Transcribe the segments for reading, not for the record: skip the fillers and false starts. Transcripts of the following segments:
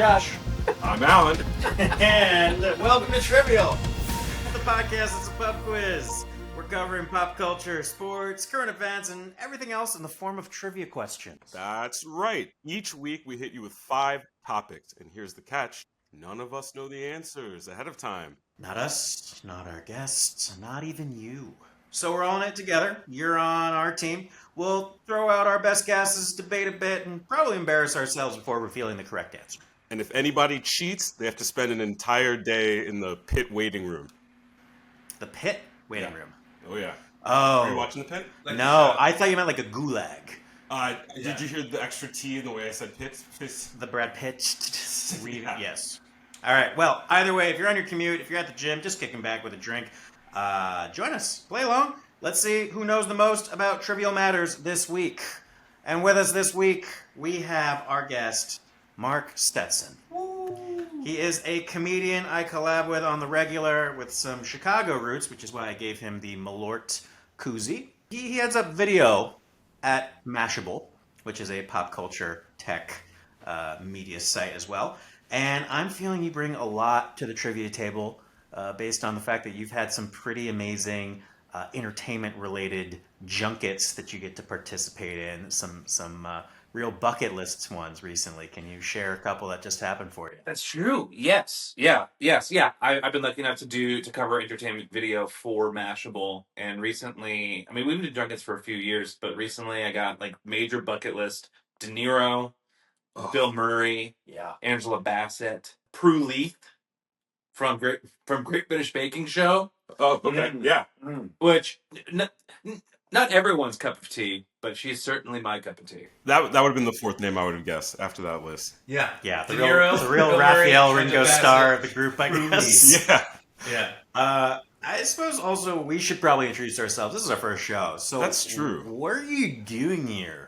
Josh. I'm Alan. And welcome to Trivial, the podcast. It's a pub quiz. We're covering pop culture, sports, current events, and everything else in the form of trivia questions. That's right. Each week we hit you with 5 topics, and here's the catch. None of us know the answers ahead of time. Not us, not our guests, not even you. So we're all in it together. You're on our team. We'll throw out our best guesses, debate a bit, and probably embarrass ourselves before revealing the correct answer. And if anybody cheats, they have to spend an entire day in the pit waiting room. The pit waiting room? Oh, yeah. Oh. Are you watching the pit? No, I thought you meant like a gulag. Did you hear the extra T in the way I said pit? The Brad Pitt? Yes. All right. Well, either way, if you're on your commute, if you're at the gym, just kicking back with a drink, join us. Play along. Let's see who knows the most about trivial matters this week. And with us this week, we have our guest, Mark Stetson. He is a comedian I collab with on the regular with some Chicago roots, which is why I gave him the Malort koozie. He heads up video at Mashable, which is a pop culture tech media site as well. And I'm feeling you bring a lot to the trivia table based on the fact that you've had some pretty amazing entertainment-related junkets that you get to participate in, some real bucket list ones recently. Can you share a couple that just happened for you? That's true. Yes. Yeah. I've been lucky enough to cover entertainment video for Mashable, and recently, I mean, we've been doing junkets for a few years, but recently I got like major bucket list: De Niro, Bill Murray, Angela Bassett, Prue Leith from Great British Baking Show. Oh, okay. Yeah. Which not everyone's cup of tea, but she's certainly my cup of tea. That would have been the 4th name I would have guessed after that list. Yeah, De the Niro, real Raphael Ringo star of the group, I guess. Yeah. I suppose also we should probably introduce ourselves. This is our first show, so That's true. What are you doing here?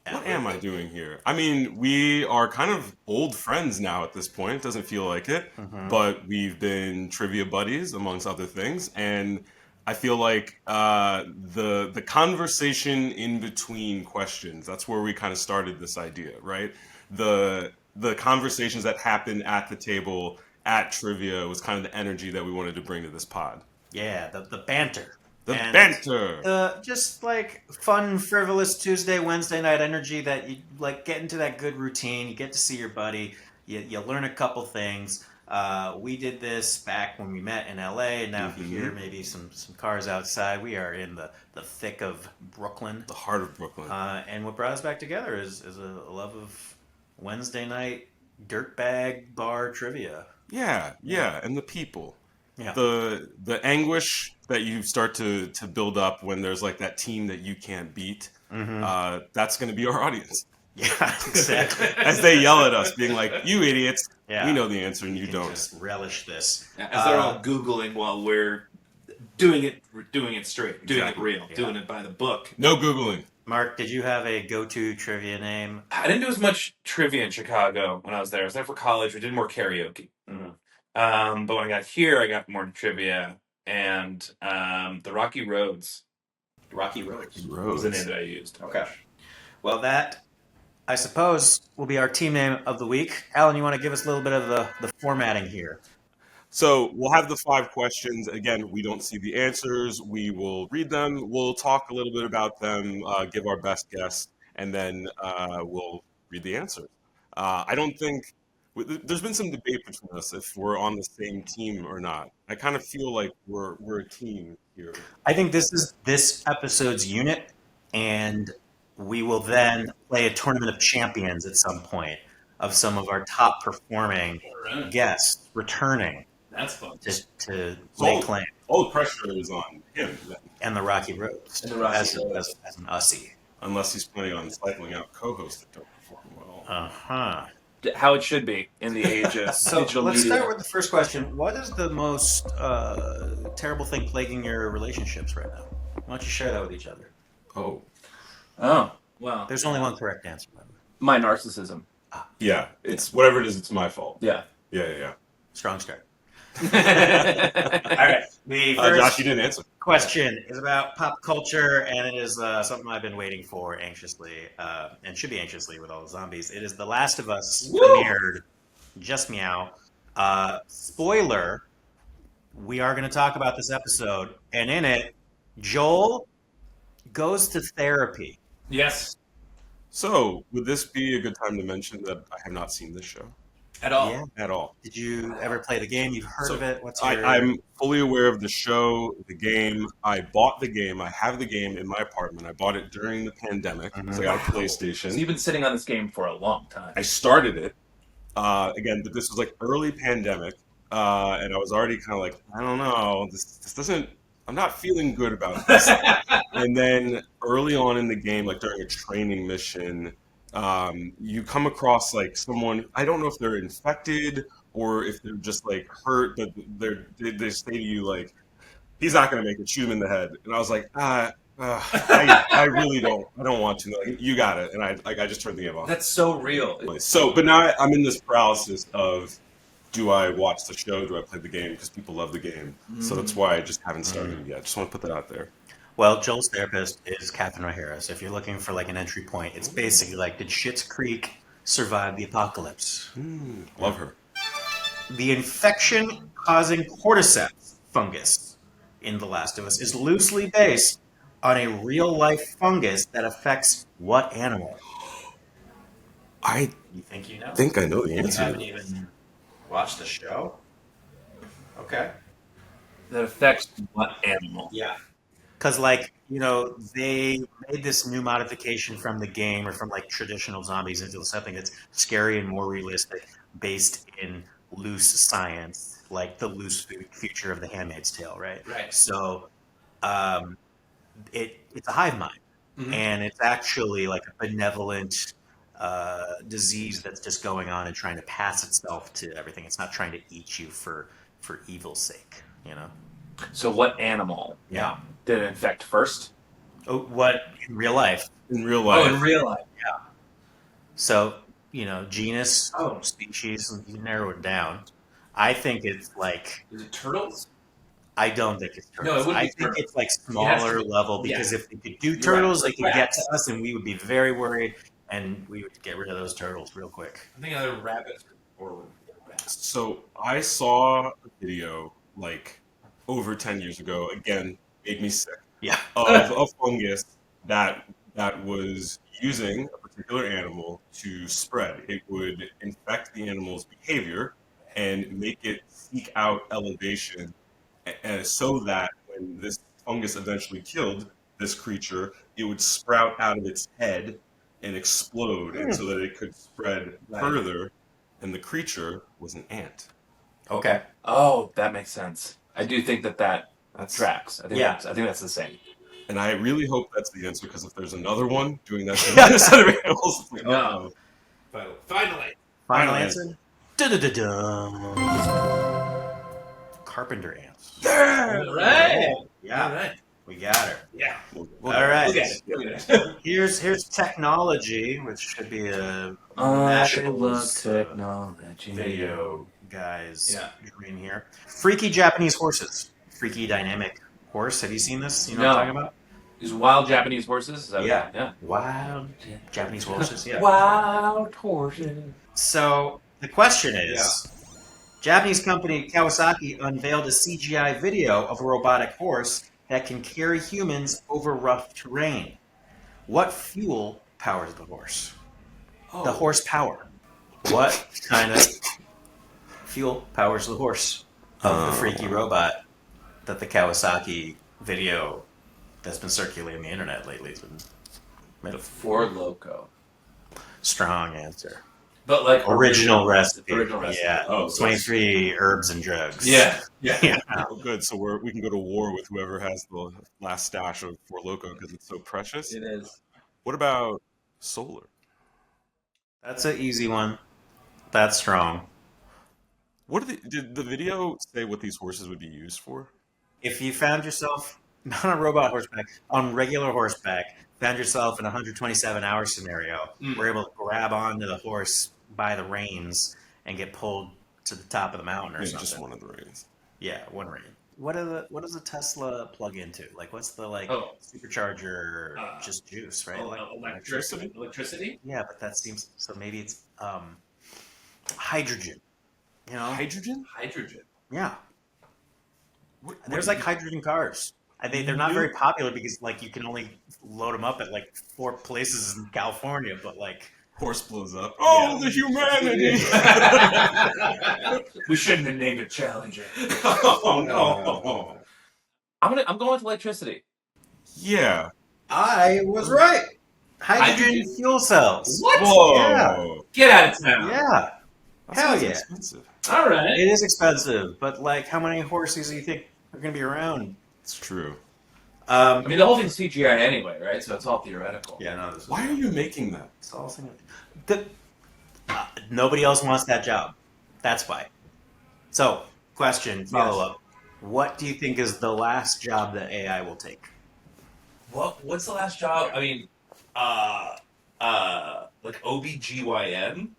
What am I doing here? I mean, we are kind of old friends now at this point. It doesn't feel like it, but we've been trivia buddies amongst other things, and I feel like the conversation in between questions, that's where we kind of started this idea, right? The conversations that happen at the table at trivia was kind of the energy that we wanted to bring to this pod. Yeah, the banter. Banter. Just like fun, frivolous Tuesday, Wednesday night energy that you like get into that good routine. You get to see your buddy. You learn a couple things. We did this back when we met in LA, and now if you hear maybe some cars outside, we are in the thick of Brooklyn. The heart of Brooklyn. And what brought us back together is a love of Wednesday night dirtbag bar trivia. Yeah, and the people. Yeah. The anguish that you start to build up when there's like that team that you can't beat, that's going to be our audience. Yeah, exactly. As they yell at us, being like, "You idiots! Yeah. We know the answer and you don't." Just relish this. As they're all Googling while we're doing it straight, doing Exactly. it real, doing it by the book. No Googling. Mark, did you have a go-to trivia name? I didn't do as much trivia in Chicago when I was there. I was there for college. We did more karaoke. But when I got here, I got more trivia, and the Rocky Roads. Rocky Roads. Was the name that I used. Okay. Well, that, I suppose, will be our team name of the week. Alan, you want to give us a little bit of the formatting here? So we'll have the 5 questions. Again, we don't see the answers. We will read them. We'll talk a little bit about them, give our best guess, and then we'll read the answers. I don't think there's been some debate between us if we're on the same team or not. I kind of feel like we're a team here. I think this is this episode's unit, and we will then play a tournament of champions at some point of some of our top performing guests returning. That's fun. Just to lay claim. All the pressure is on him then. And the Rocky Roads. As an Ussie. Unless he's planning on cycling out co-hosts that don't perform well. How it should be in the age of So digital let's media. start with the first question. What is the most terrible thing plaguing your relationships right now? Why don't you share that with each other? Oh. Well, There's only one correct answer, by the way. my narcissism. Yeah, it's whatever it is, it's my fault. Yeah. Yeah. Strong start. All right. The first Josh, you didn't answer. question is about pop culture, and it is something I've been waiting for anxiously, and should be anxiously with all the zombies. It is The Last of Us premiered just meow. Spoiler, we are going to talk about this episode, and in it, Joel goes to therapy. Yes. So, would this be a good time to mention that I have not seen this show At all. Yeah. at all? Did you ever play the game? You've heard So, of it? What's I, your... I'm fully aware of the show, the game. I bought the game. I have the game in my apartment. I bought it during the pandemic because I got a PlayStation. So you've been sitting on this game for a long time. I started it again, but this was like early pandemic, and I was already kind of like, I don't know, this doesn't. I'm not feeling good about this. And then early on in the game, like during a training mission, you come across like someone. I don't know if they're infected or if they're just like hurt, but they say to you like, "He's not going to make it. Shoot him in the head." And I was like, I really don't. I don't want to. Like, you got it. And I just turned the game off. That's so real. So, but now I'm in this paralysis of, do I watch the show? Do I play the game? Because people love the game. So that's why I just haven't started it yet. Just want to put that out there. Well, Joel's therapist is Catherine O'Hara. So if you're looking for like an entry point, it's basically like, did Schitt's Creek survive the apocalypse? Love her. The infection-causing cordyceps fungus in The Last of Us is loosely based on a real-life fungus that affects what animal? I You think you know? think I know the You answer. haven't even watched the show? Okay. That affects what animal? Yeah. Because, like, you know, they made this new modification from the game or from, like, traditional zombies into something that's scary and more realistic, based in loose science, like the loose future of The Handmaid's Tale, right? Right. So, it's a hive mind, and it's actually like a benevolent disease that's just going on and trying to pass itself to everything. It's not trying to eat you for evil's sake, you know? So what animal Yeah. did it infect first? Oh, what in real life? In real life. real life. So, you know, genus, species, you narrow it down. I think it's like, Is it turtles? I don't think it's turtles. No, it wouldn't I be think turtles. it's like It has smaller to be- level, because if they could do You're turtles, right. they could get to Rats. us and we would be very worried and we would get rid of those turtles real quick. I think either rabbits or rats. So I saw a video like over 10 years ago. Again, made me sick. Yeah. Of a fungus that was using a particular animal to spread. It would infect the animal's behavior and make it seek out elevation, so that when this fungus eventually killed this creature, it would sprout out of its head and explode, and so that it could spread further. And the creature was an ant. Okay. Oh, that makes sense. I do think that That's tracks. I think Yeah. I think that's the same. And I really hope that's the answer, because if there's another one doing that to another set of animals, it's like, No. oh. Finally. Final Final answer? Da-da-da-da. Carpenter ants. All right. Yeah, All right. we got her. Yeah. We'll All right. Look at it. Look at it. Here's technology, which should be a Mashable's technology video. guys Yeah. dream here. Freaky Japanese horses. Freaky dynamic horse. Have you seen this? You know what I'm talking about? These wild Japanese horses? Is that Yeah. what- yeah. Wild Japanese horses. Yeah. Wild horses. So the question is, Japanese company Kawasaki unveiled a CGI video of a robotic horse that can carry humans over rough terrain. What fuel powers the horse? The horsepower. What kind of fuel powers the horse of the freaky robot that the Kawasaki video that's been circulating the internet lately has been made of? Ford Loco. Strong answer. But like Original recipe. Original recipe. Yeah. Oh, 23 herbs and drugs. Yeah. Yeah. Yeah. Oh, good. So we can go to war with whoever has the last stash of Four Loko, because it's so precious. It is. What about solar? That's an easy one. That's strong. Did the video say what these horses would be used for? If you found yourself not on robot horseback, on regular horseback, found yourself in a 127-hour scenario, we're able to grab onto the horse by the reins and get pulled to the top of the mountain or Maybe something. just one of the reins. Yeah, one rein. What does a Tesla plug into? Like, what's the supercharger? Just juice, right? Electricity. Yeah, but that seems so. Maybe it's hydrogen. You know, Hydrogen? Hydrogen. yeah. What There's like hydrogen cars. They're not very popular because like you can only load them up at like 4 places in California, but like horse blows up. Oh, the humanity! We shouldn't have named it Challenger. Oh no! I'm going with electricity. Yeah. I was right. Hydrogen fuel cells. What? Whoa! Yeah. Get out of town. Yeah. That Hell sounds yeah. expensive. All right. It is expensive, but like how many horses do you think are going to be around? It's true. I mean, the whole thing's CGI anyway, right? So it's all theoretical. Yeah, no, this is Why are you making that? it's all nobody else wants that job. That's why. So, question, follow up. What do you think is the last job that AI will take? What's the last job? I mean, like OBGYN?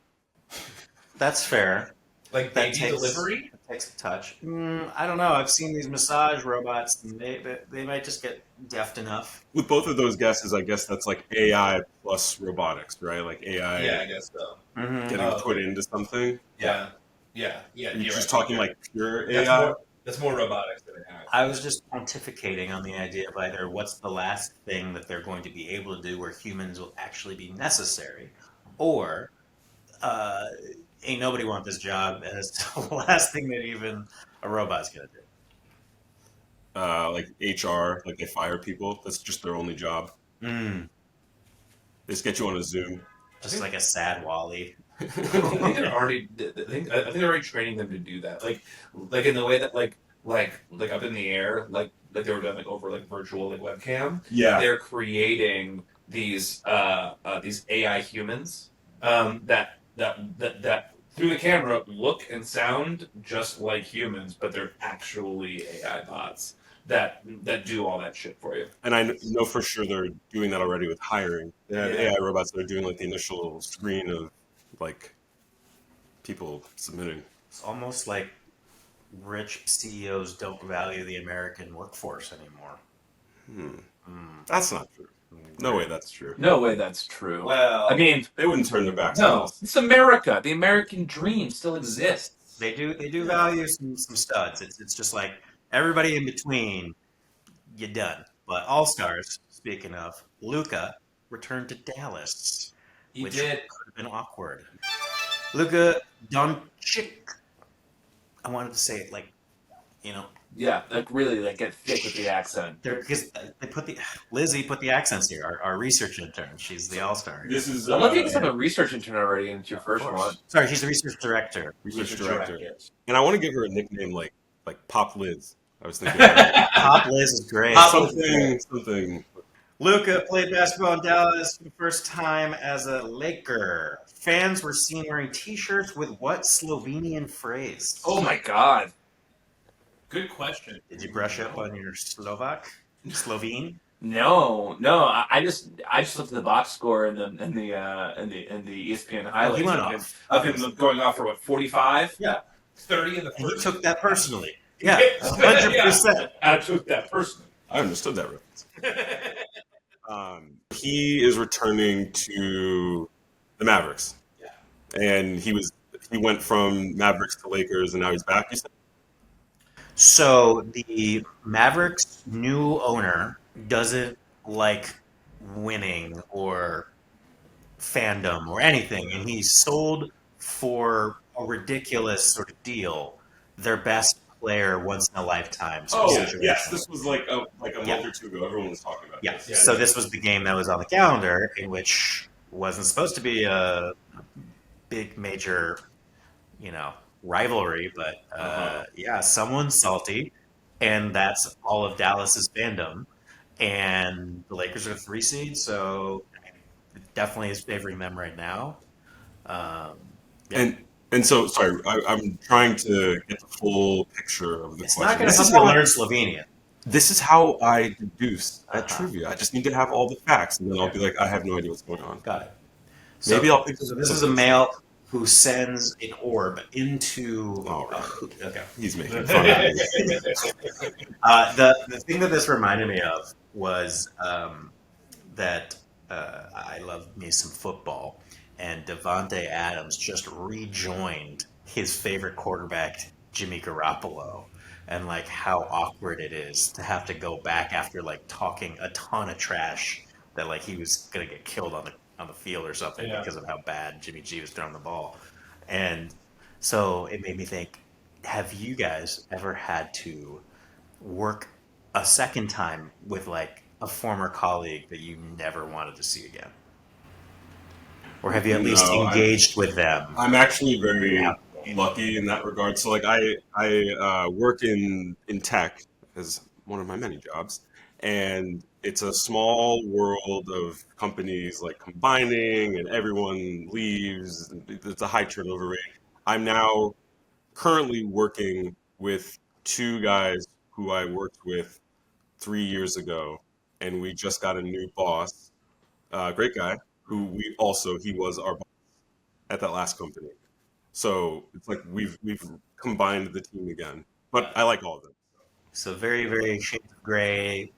That's fair. Like That baby takes- delivery? It takes a touch. I don't know. I've seen these massage robots, and they might just get deft enough. With both of those guesses, I guess that's like AI plus robotics, right? Like AI Yeah, I guess so. Mm-hmm. getting put into something. Yeah. Yeah. You're you're just right. talking like pure That's AI. that's more robotics than AI. I was just pontificating on the idea of either what's the last thing that they're going to be able to do where humans will actually be necessary, or ain't nobody want this job, and it's the last thing that even a robot's gonna do. Like HR, like they fire people. That's just their only job. They just get you on a Zoom. Just like a sad Wally. I think they're already. I think they're already training them to do that. Like in the way that like up in the air, like they were done like over like virtual like webcam. Yeah. They're creating these AI humans that through the camera look and sound just like humans, but they're actually AI bots that do all that shit for you. And I know for sure they're doing that already with hiring. They have AI robots that are doing like the initial screen of like people submitting. It's almost like rich CEOs don't value the American workforce anymore. That's not true. No way that's true. No way that's true. Well, I mean, They wouldn't turn their backs on no, us. it's America. The American dream still exists. they do value some studs. It's just like everybody in between, you're done. But All Stars, speaking of, Luka returned to Dallas, He which did. could have been awkward. Luka Doncic. I wanted to say it like, Yeah, like really, like get thick with the accent. because they put Lizzie put the accents here. Our research intern. She's the All Star. This is I love you just have a research intern already, and it's your first one. Sorry, she's the research director. research director. And I want to give her a nickname like Pop Liz. I was thinking of Pop Liz is great. something. Luka played basketball in Dallas for the first time as a Laker. Fans were seen wearing T-shirts with what Slovenian phrase? Oh my god. Good question. Did you brush up on your Slovak? Slovene? No. I just looked at the box score and the ESPN highlights. he went of off. Of him going off for what 45? Yeah. 30 in the And he first. took that personally. Yeah, 100%. I took that personally. I understood that reference. He is returning to the Mavericks. Yeah. And he went from Mavericks to Lakers, and now he's back. You said? So the Mavericks' new owner doesn't like winning or fandom or anything, and he sold for a ridiculous sort of deal their best player once in a lifetime sort of situation. yes. This was like a Yeah. month or two ago. Everyone was talking about Yeah. this. So this was the game that was on the calendar, in which wasn't supposed to be a big major, rivalry, but someone's salty, and that's all of Dallas's fandom. And the Lakers are a 3 seed, so it definitely is favoring them right now. And so, sorry, I'm trying to get the full picture of the It's question. not going to This is help you how learn Slovenian. This is how I deduce at Uh-huh. trivia. I just need to have all the facts, and then I'll be like, I have no idea what's going on. Got it. Maybe I'll pick So this is a male who sends an orb into All right. a hoop. Okay. He's making fun of me. The thing that this reminded me of was that I love me some football, and Devontae Adams just rejoined his favorite quarterback, Jimmy Garoppolo, and like how awkward it is to have to go back after like talking a ton of trash that like he was gonna get killed on the field or something Yeah. because of how bad Jimmy G was throwing the ball. And so it made me think, have you guys ever had to work a second time with like a former colleague that you never wanted to see again? Or have you at least No, engaged with them? I'm actually very Yeah. lucky in that regard. So like I work in tech as one of my many jobs, and it's a small world of companies like combining, and everyone leaves. It's a high turnover rate. I'm now currently working with two guys who I worked with 3 years ago, and we just got a new boss, great guy, who he was our boss at that last company. So it's like we've combined the team again. But I like all of them. So very, very shades of gray,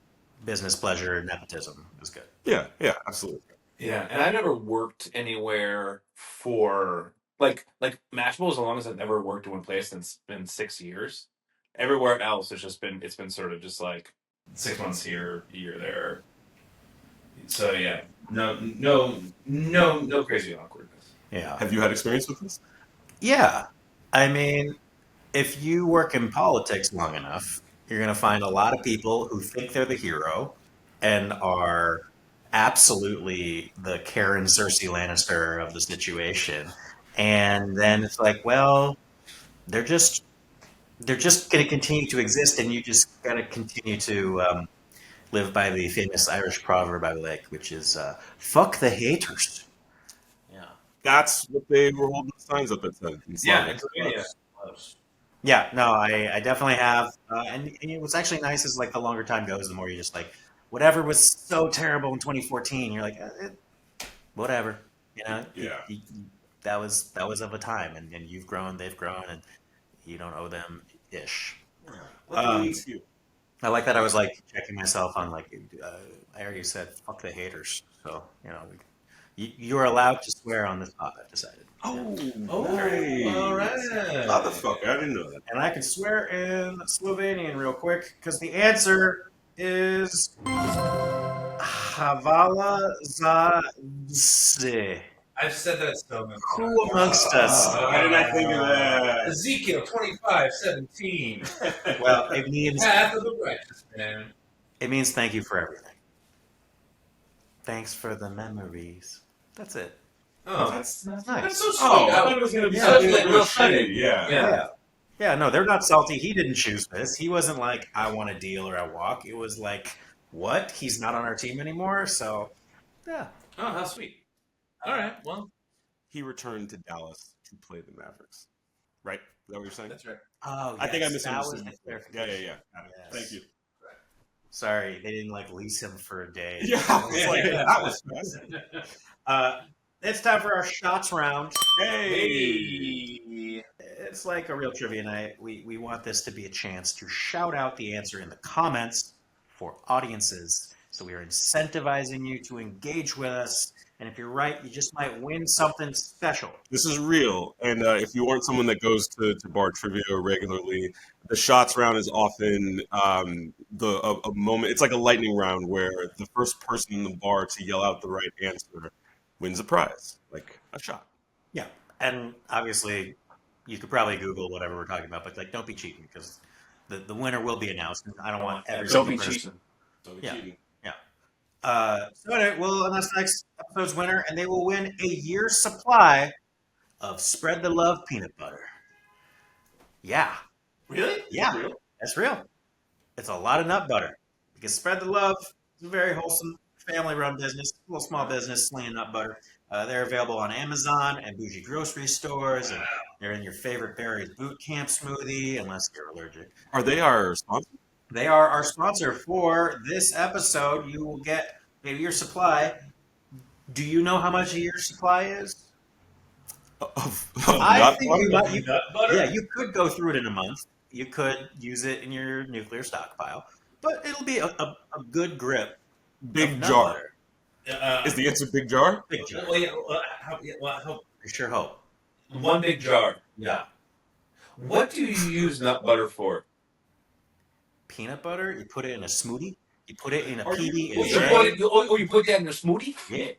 business pleasure, nepotism is good. Yeah, absolutely. Yeah, and I never worked anywhere for like Mashable is the longest I've ever worked in one place, and it's been 6 years. Everywhere else, it's been sort of just like 6 months here, a year there. So yeah, no crazy awkwardness. Yeah. Have you had experience with this? Yeah. I mean, if you work in politics long enough, you're going to find a lot of people who think they're the hero and are absolutely the Karen Cersei Lannister of the situation. And then it's like, well, they're just going to continue to exist, and you just got to continue to live by the famous Irish proverb I like, which is "fuck the haters." Yeah. That's what they were holding the signs up at said in Slavic. Yeah, no, I definitely have, and what's actually nice is like the longer time goes, the more you just like whatever was so terrible in 2014, you're like, whatever, you know, Yeah. that was of a time, and you've grown, they've grown, and you don't owe them ish. I like that. I was like checking myself on like I already said fuck the haters, so you know you are allowed to swear on this pod. I've decided. Oh, All right. Motherfucker, I didn't know that. And I can swear in Slovenian real quick because the answer is Havala za vse. I've said that so many Who times. amongst us? Why did I think of that? Ezekiel 25:17. Well, it means Path of the righteous man. thank you for everything. Thanks for the memories. That's it. Oh, That's nice. that's so sweet. Oh, I thought it was gonna be Yeah. something Like real real shitty. Yeah. Yeah. Yeah, no, they're not salty. He didn't choose this. He wasn't like, I want a deal or I walk. It was like, what? He's not on our team anymore? So, yeah. Oh, how sweet. All right. Well, He returned to Dallas to play the Mavericks. Right? Is that what you're saying? that's right. Oh, I think I yes, that was misunderstood. the Yeah. clarification. Yes. Yes. Thank you. Sorry, they didn't like lease him for a day. Yeah, I was like, that was fast. It's time for our shots round. Hey. It's like a real trivia night. We want this to be a chance to shout out the answer in the comments for audiences. So we are incentivizing you to engage with us. And if you're right, you just might win something special. This is real. And if you aren't someone that goes to bar trivia regularly, the shots round is often a moment. It's like a lightning round where the first person in the bar to yell out the right answer wins a prize, like a shot. Yeah. And obviously, you could probably Google whatever we're talking about, but like, don't be cheating because the winner will be announced. And I don't want every Don't be single person. cheating. So Yeah. cheating. So anyway, we'll announce next episode's winner, and they will win a year's supply of Spread the Love peanut butter. Yeah, Really? yeah, that's real. It's a lot of nut butter because Spread the Love is a very wholesome, family-run business, a little small business slinging nut butter. They're available on Amazon and bougie grocery stores, and they're in your favorite Barry's Boot Camp smoothie, unless you're allergic. Are they our sponsor? They are our sponsor for this episode. You will get a year's supply. Do you know how much a year's supply is? Of I nut think butter? you might. Nut butter? Yeah, you could go through it in a month. You could use it in your nuclear stockpile, but it'll be a good grip. Big of nut jar. butter. Is the answer big jar? Big jar. Well, yeah, how, I sure hope. one big jar. Yeah. What do you use nut butter for? Peanut butter, you put it in a smoothie, you put it in a Are you- PB Oh, and you J. put it, you put that in a smoothie? Yeah.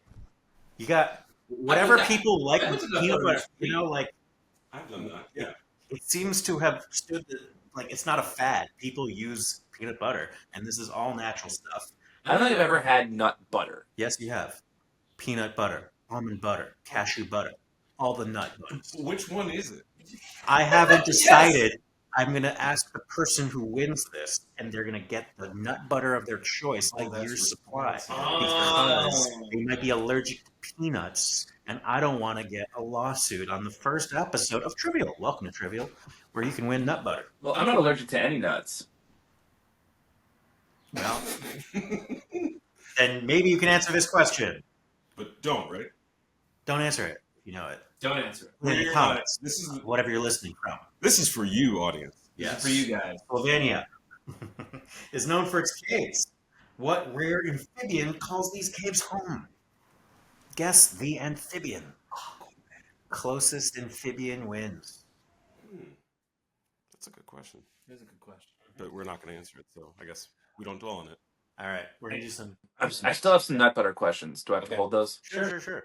You got whatever that. people like I with put the nut peanut butter in butter. a You know, like I've done that. Yeah. it seems to have stood like it's not a fad. People use peanut butter, and this is all natural stuff. I don't think I've ever had nut butter. Yes, you have peanut butter, almond butter, cashew butter, all the nut butters. Which one is it? I haven't decided. I'm going to ask the person who wins this, and they're going to get the nut butter of their choice, a that's year's supply, responsible. because they might be allergic to peanuts, and I don't want to get a lawsuit on the first episode of Trivial. Welcome to Trivial, where you can win nut butter. Well, I'm not allergic to any nuts. Well, then maybe you can answer this question. But don't, right? Don't answer it. if You know it. Don't answer it. In the We're, comments, This is whatever you're listening from. this is for you, audience. Yes. For you guys. Slovenia is known for its caves. What rare amphibian calls these caves home? Guess the amphibian. Closest amphibian wins. That's a good question. That's a good question. But we're not going to answer it, so I guess we don't dwell on it. All right, we're gonna do some. I still have some nut butter questions. Do I have to Okay. hold those? Sure.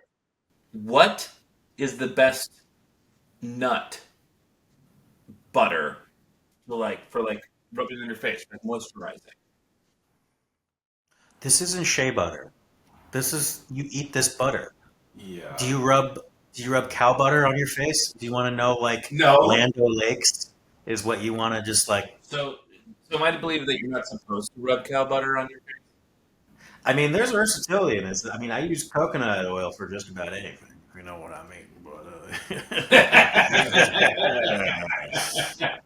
What is the best nut butter for rubbing on your face, like moisturizing? This isn't shea butter. This is you eat this butter. Yeah. Do you rub cow butter on your face? Do you want to know like No. Land O'Lakes is what you want to just like? So am I to believe that you're not supposed to rub cow butter on your face? I mean, there's versatility in this. I mean, I use coconut oil for just about anything. If you know what I mean.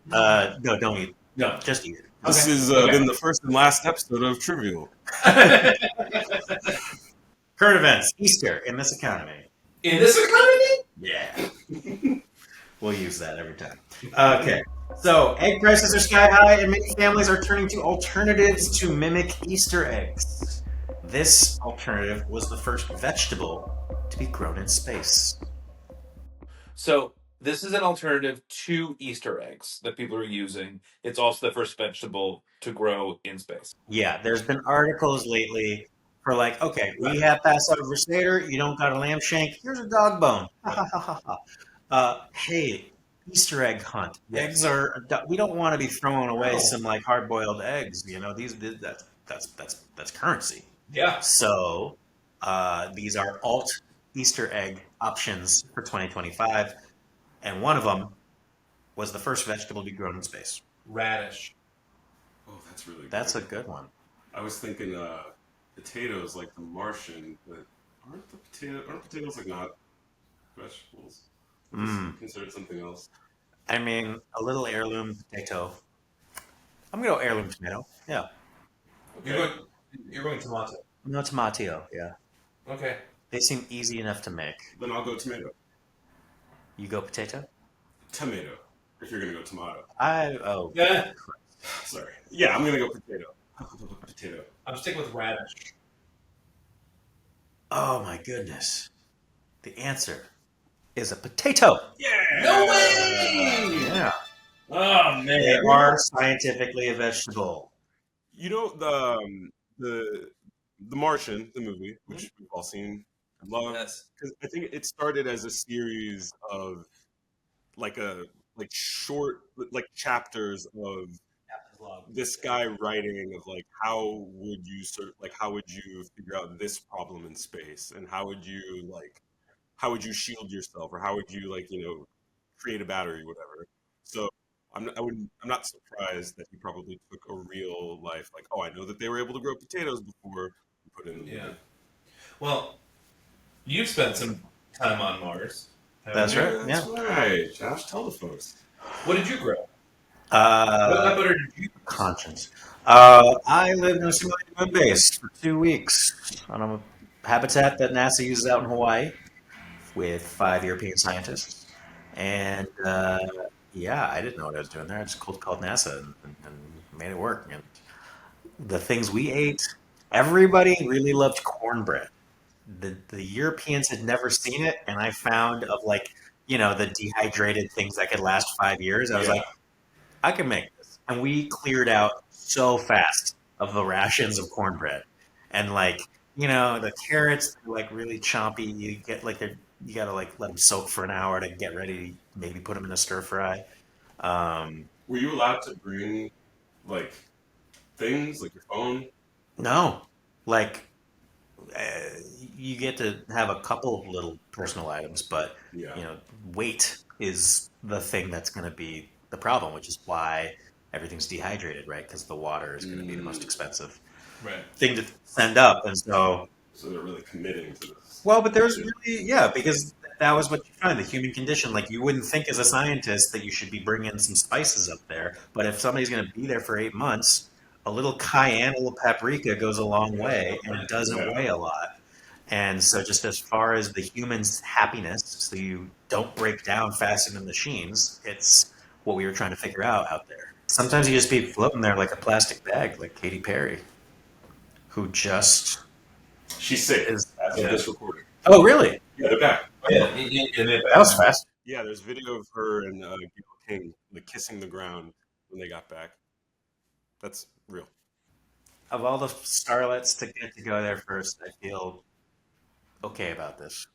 But no, don't eat. No, just eat it. This Okay. has Okay. been the first and last episode of Trivial. Current events: Easter in this economy. In this economy? Yeah. We'll use that every time. Okay. So, egg prices are sky high, and many families are turning to alternatives to mimic Easter eggs. This alternative was the first vegetable to be grown in space. So this is an alternative to Easter eggs that people are using. It's also the first vegetable to grow in space. Yeah, there's been articles lately for like, okay, we have Passover Seder, you don't got a lamb shank, here's a dog bone. Hey, Easter egg hunt. Eggs are. We don't want to be throwing away some like hard-boiled eggs. You know, that's currency. Yeah. So these are alt Easter egg options for 2025, and one of them was the first vegetable to be grown in space. Radish. Oh, that's really good. That's a good one. I was thinking potatoes like the Martian, but aren't potatoes like not vegetables? Considered something else. I mean, a little heirloom potato. I'm gonna go heirloom tomato. Yeah. Okay. You're going tomato. No tomato. Yeah. Okay. They seem easy enough to make. Then I'll go tomato. You go potato? Tomato. If you're gonna go tomato. Yeah. Sorry. Yeah, I'm gonna go potato. Potato. I'm sticking with radish. Oh my goodness. The answer is a potato. Yeah. No way! Yeah. Oh They man. are scientifically a vegetable. You know the Martian, the movie, which we've all seen and loved. Yes. Because I think it started as a series of like short chapters of this guy writing of like how would you figure out this problem in space, and how would you shield yourself, or how would you create a battery, whatever. So I'm not surprised that he probably took a real life like, oh, I know that they were able to grow potatoes before we put in the Yeah. Well, you've spent some time on Mars. haven't That's you? right. That's right. Josh, tell the folks. What did you grow? What nut butter did you use? Conscience. I lived in a simulated moon base for 2 weeks on a habitat that NASA uses out in Hawaii with 5 European scientists. And yeah, I didn't know what I was doing there. I just called NASA and made it work. And the things we ate, everybody really loved cornbread. The Europeans had never seen it, and I found of like the dehydrated things that could last 5 years. I was Yeah. like, I can make this. And we cleared out so fast of the rations of cornbread. And the carrots are like really chompy. You get you gotta like let them soak for an hour to get ready. Maybe put them in a stir fry. Were you allowed to bring like things like your phone? No, like uh, you get to have a couple of little personal items, but Yeah. weight is the thing that's going to be the problem, which is why everything's dehydrated, right? Because the water is going to be the most expensive Right. thing to send up, and so So they're really committing to this. well, but there's really because that was what you find the human condition. Like you wouldn't think as a scientist that you should be bringing some spices up there, but if somebody's going to be there for 8 months, a little cayenne, a little paprika goes a long way, and it doesn't weigh a lot. And so, just as far as the human's happiness, so you don't break down fast in the machines, it's what we were trying to figure out there. Sometimes you just be floating there like a plastic bag, like Katy Perry, who just She's sick is. as of this recording. Oh, really? Yeah, they're back. Yeah, That was fast. Yeah, there's video of her and Gayle King like kissing the ground when they got back. That's real. Of all the starlets to get to go there first, I feel okay about this.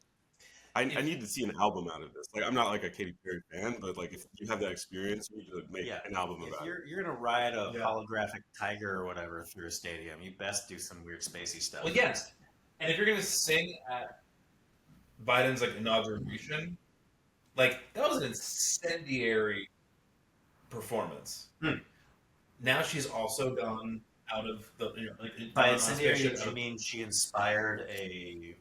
I need to see an album out of this. Like, I'm not like a Katy Perry fan, but like if you have that experience, you need to make an album If about it. you're gonna ride a holographic tiger or whatever through a stadium, you best do some weird spacey stuff. Well, yes. And if you're gonna sing at Biden's inauguration, that was an incendiary performance. Now she's also gone out of the By incendiary, you mean she inspired a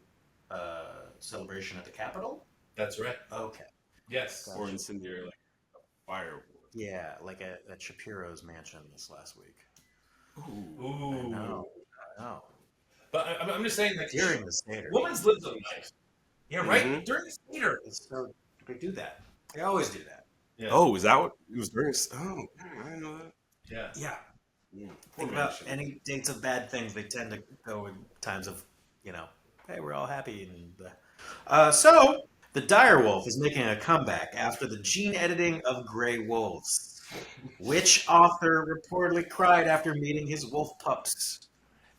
celebration at the Capitol? That's right. Okay. Yes. Or incendiary like a fire. Yeah, like at Shapiro's mansion this last week. Ooh. I know. But I'm just saying that during the Seder. Women's lives on life. Yeah, right. Mhm. During the Seder. So they do that. They always do that. Yeah. Oh, is that what it was during? Oh, I didn't know that. Yeah. Yeah. Poor Think about mansion. any dates of bad things. They tend to go in times of, hey, we're all happy. So the Direwolf is making a comeback after the gene editing of Grey Wolves. Which author reportedly cried after meeting his wolf pups?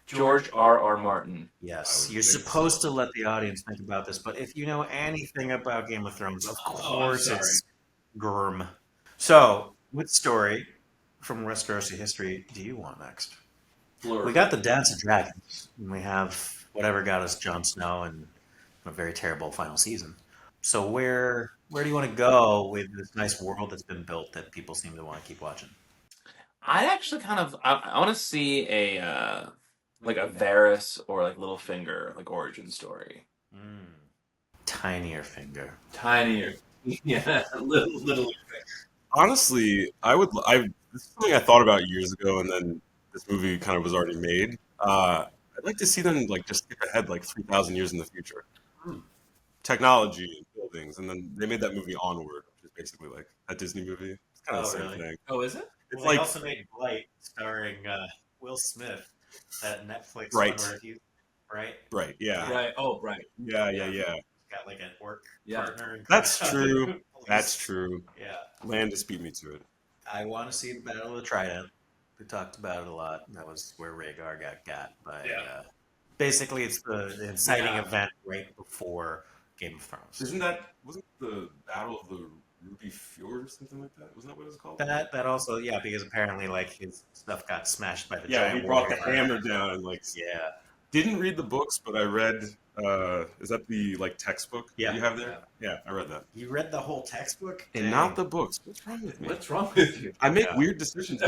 George R.R. Martin. Yes, I would you're think supposed to let the audience think about this, but if you know anything about Game of Thrones, of course sorry. it's Gurm. So, which story from Westerosi history do you want next? We got the Dance of Dragons, and we have whatever got us Jon Snow and a very terrible final season. So where do you want to go with this nice world that's been built that people seem to want to keep watching? I actually I want to see a Varys or Littlefinger origin story. Tinier finger. Tinier. Yeah. Little. Honestly, this is something I thought about years ago, and then this movie kind of was already made. I'd like to see them just skip ahead 3,000 years in the future. Technology and buildings, and then they made that movie Onward, which is basically like a Disney movie. It's kind of the same thing. Oh, is it? It's They also made Blight, starring Will Smith, that Netflix one Right. where he, right? right, yeah, Right. Oh, right. yeah. Got like an orc Yeah. partner. in That's crime. true. That's true. Yeah. Landis beat me to it. I want to see the Battle of the Trident. We talked about it a lot. That was where Rhaegar got by. Yeah. Basically, it's the inciting event right before Game of Thrones. Wasn't the Battle of the Ruby Fjord or something like that? Wasn't that what it was called? That also, because apparently, his stuff got smashed by the Yeah, giant he brought the warrior. hammer down and Yeah. didn't read the books, but I read. Is that the textbook Yeah. that you have there? Yeah, I read that. You read the whole textbook? And Dang. not the books. What's wrong with me? What's wrong with you? I make Yeah. weird decisions.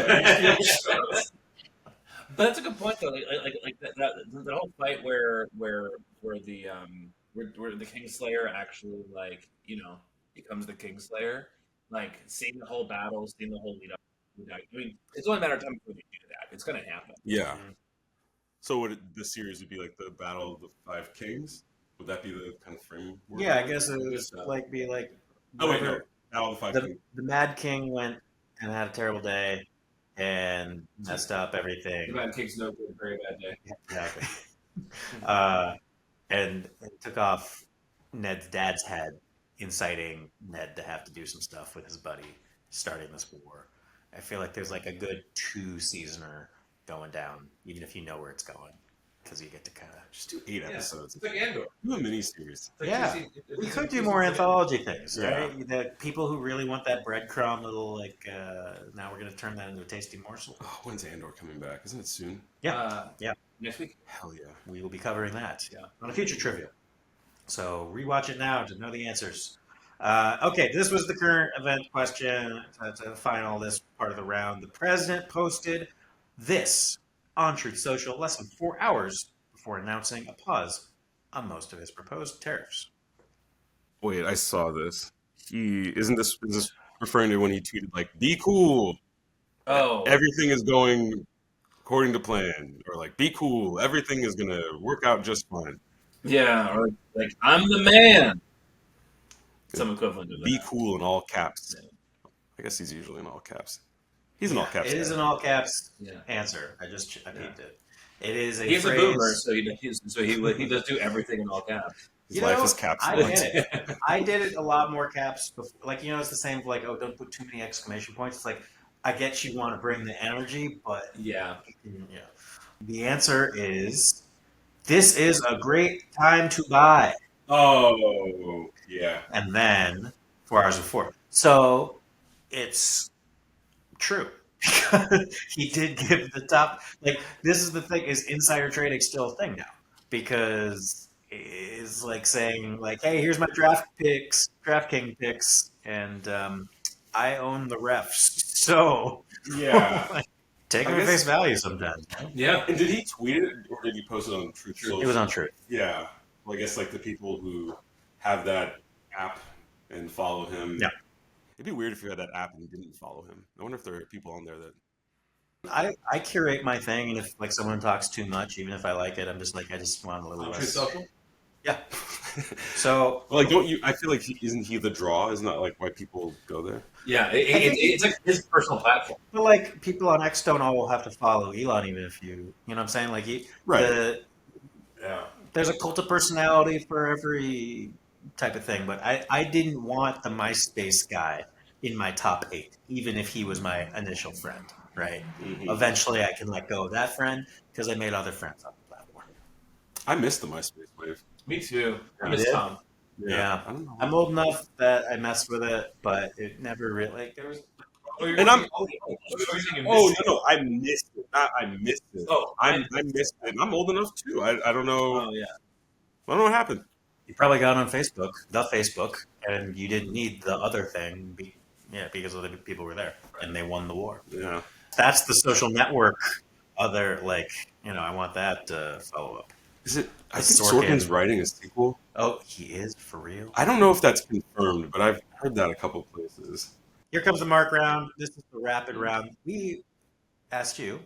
But that's a good point, though. That whole fight where the Kingslayer actually becomes the Kingslayer. Seeing the whole battle, seeing the whole lead up. I mean, it's only a matter of time before they do that. It's going to happen. Yeah. So the series would be the Battle of the Five Kings? Would that be the kind of framework? Yeah, I guess it would be like. Oh wait, no. whatever- Battle of the Five The, Kings. the Mad King went and had a terrible day and messed up The everything. Mad King's no good, very bad day. Exactly. And took off Ned's dad's head inciting Ned to have to do some stuff with his buddy starting this war. I feel like there's like a good 2-seasoner going down, even if you know where it's going, because you get to kind of Just do 8 episodes. It's like Andor. Do a miniseries. Yeah. We could do more anthology things, right? The people who really want that breadcrumb little like. Now we're gonna turn that into a tasty morsel. Oh, when's Andor coming back? Isn't it soon? Yeah, Next week. Hell yeah. we will be covering that Yeah. on a future trivia. So rewatch it now to know the answers. Okay, this was the current event question to final this part of the round. The president posted this on Truth Social less than 4 hours before announcing a pause on most of his proposed tariffs. Wait, I saw this. Is this referring to when he tweeted like, "Be cool, Oh. everything is going according to plan," or like, "Be cool, everything is gonna work out just fine." Yeah, or like I'm the man. Some equivalent of that. Be cool in all caps. I guess he's usually in all caps. He's in all caps. It is an all caps Yeah. answer. I peeped it. It is a He's phrase. a boomer, so he does do everything in all caps. His life is caps. I get it. I did it a lot more caps. Before. Like, it's the same, like, oh, don't put too many exclamation points. It's like, I get you want to bring the energy, but Yeah. the answer is, this is a great time to buy. Oh, yeah. And then 4 hours before. So it's true. He did give the top. Like, this is the thing, is insider trading still a thing now? Because it's like saying, like, hey, here's my DraftKings picks, and I own the refs. So Yeah. take I them at guess- face value sometimes. Yeah. And did he tweet it or did he post it on Truth Social? It was on Truth. Yeah. Well, I guess like the people who have that app and follow him. Yeah. It'd be weird if you had that app and you didn't follow him. I wonder if there are people on there that. I curate my thing, and if like someone talks too much, even if I like it, I'm just like, I just want a little On less. Truth Social? Yeah. So Well, like, don't you? I feel like isn't he the draw? Isn't that like why people go there? Yeah. It's like his personal platform. but like people on X don't all have to follow Elon, even if you know what I'm saying. Like Right. there's a cult of personality for every type of thing. But I didn't want the MySpace guy in my top 8, even if he was my initial friend. Right. Mhm. Eventually, I can let go of that friend because I made other friends on the platform. I missed the MySpace wave. Me too. I You miss did? Tom. Yeah. I don't know. I'm old enough that I messed with it, but it never really. Like, there was. And I'm. Oh, Oh no, I missed it. Not I missed it. Oh, I missed it. I'm old enough too. I don't know. Oh yeah. I don't know what happened. You probably got on Facebook, and you didn't need the other thing, because other people were there, and they won the war. Yeah. That's the social network. Other I want that follow up. Is it? I The think Sorkin. Sorkin's writing a sequel. Oh, he is for real. I don't know if that's confirmed, but I've heard that a couple places. Here comes the mark round. This is the rapid round. We asked you,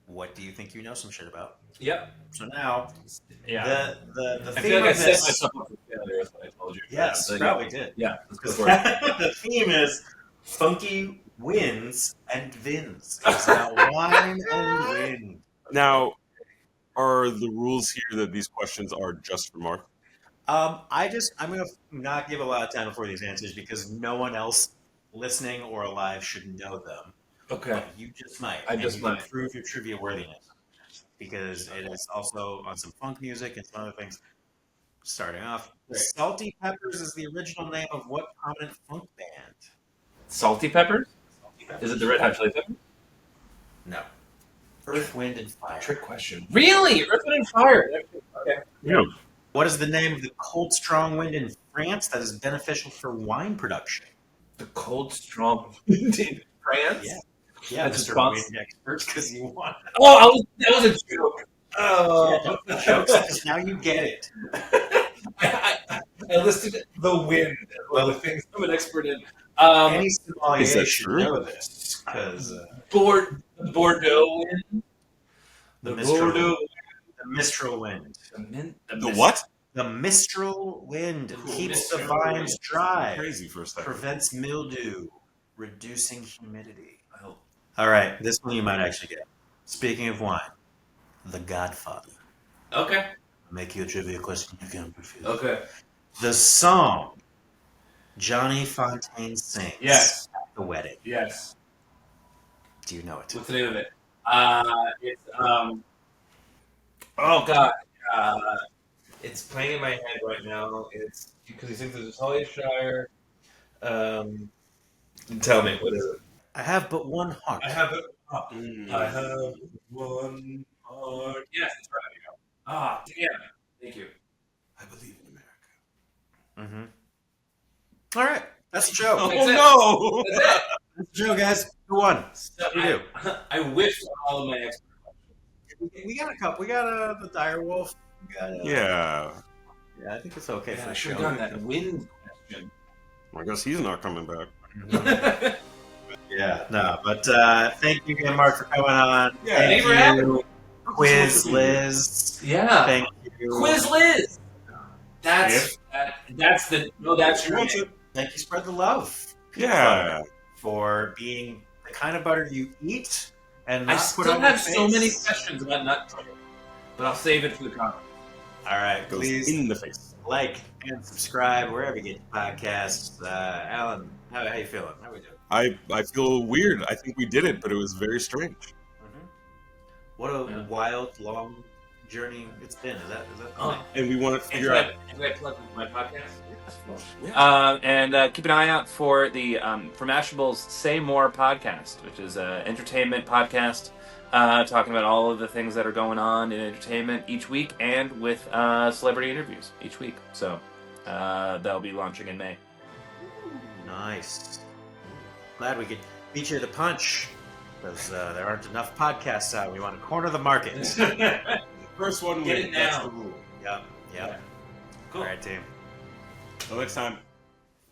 what do you think you know some shit about? Yep. So now, Yeah. the I theme feel like I of set this. myself up for failure. That's what I told you. Yes, So, probably did. Yeah. Let's go Because for it. the theme is funky wins and vins. It's about wine and wind. Now, are the rules here that these questions are just for Mark? I'm going to not give a lot of time before these answers because no one else listening or alive should know them. Okay. But you just might. I and just you can might. prove your trivia worthiness because it is also on some funk music and some other things. Starting off, the Great. Salty Peppers is the original name of what prominent funk band? Salty peppers? Is it the Red Hot Chili Peppers? No. Earth, Wind, and Fire. Trick question. Really? Earth, Wind, and Fire. Okay. Yeah. What is the name of the cold, strong wind in France that is beneficial for wine production? The cold, strong wind in France? Yeah. Yeah, That's Mr. response- Wind Expert, because you won. Oh, that was a joke. Oh. Yeah, jokes, 'cause now you get it. I listed the wind as one of the things I'm an expert in. Any sommelier Is that should true? know this, because Bordeaux wind. the The Mistral, Bordeaux. the Mistral wind. The what? The Mistral wind Cool. keeps the Mistral vines dry, Crazy for a second. prevents mildew, reducing humidity. Oh. All right, this one you might actually get. Speaking of wine, The Godfather. Okay. I'll make you a trivia question you can't refuse. Okay. The song Johnny Fontaine sings Yes. at the wedding. Yes. Do you know it? What's the name of it? It's oh god, it's playing in my head right now. It's because he sings the Talia Shire. Tell me, what is it? I have but one heart. I have it. I have one heart. Yes, that's right. Ah, damn. Thank you. I believe in America. All right, that's the show. Oh That's it. no! That's it. That's the show, guys. Who won? So What do you do? I wish all of my ex. We got a couple. We got the Direwolf. We got, Yeah. Yeah, I think it's okay for I the should show. have done that wind question. I guess he's not coming back. Yeah, no, but thank you again, Mark, for coming on. Yeah, thank thanks for having you, Quiz Liz. Yeah. Thank you. Quiz Liz. That's the that's She your wants name. it. Thank you, Spread the Love. Yeah. For being the kind of butter you eat and not I put still on your have so many face. questions about nut butter, but I'll save it for the comments. All right, Goes please in the face. like and subscribe wherever you get your podcasts. Alan, how you feeling? How we doing? I feel weird. I think we did it, but it was very strange. What a Yeah. wild, long journey it's been. Is that Oh. And we want to And figure out. can I plug my podcast? And keep an eye out for the for Mashable's Say More podcast, which is an entertainment podcast talking about all of the things that are going on in entertainment each week, and with celebrity interviews each week. So that'll be launching in May. Nice. Glad we could beat you to the punch, because there aren't enough podcasts out. We want to corner the market. First one Get win. it That's now. the rule. Yep. Cool. All right, team. Till next time.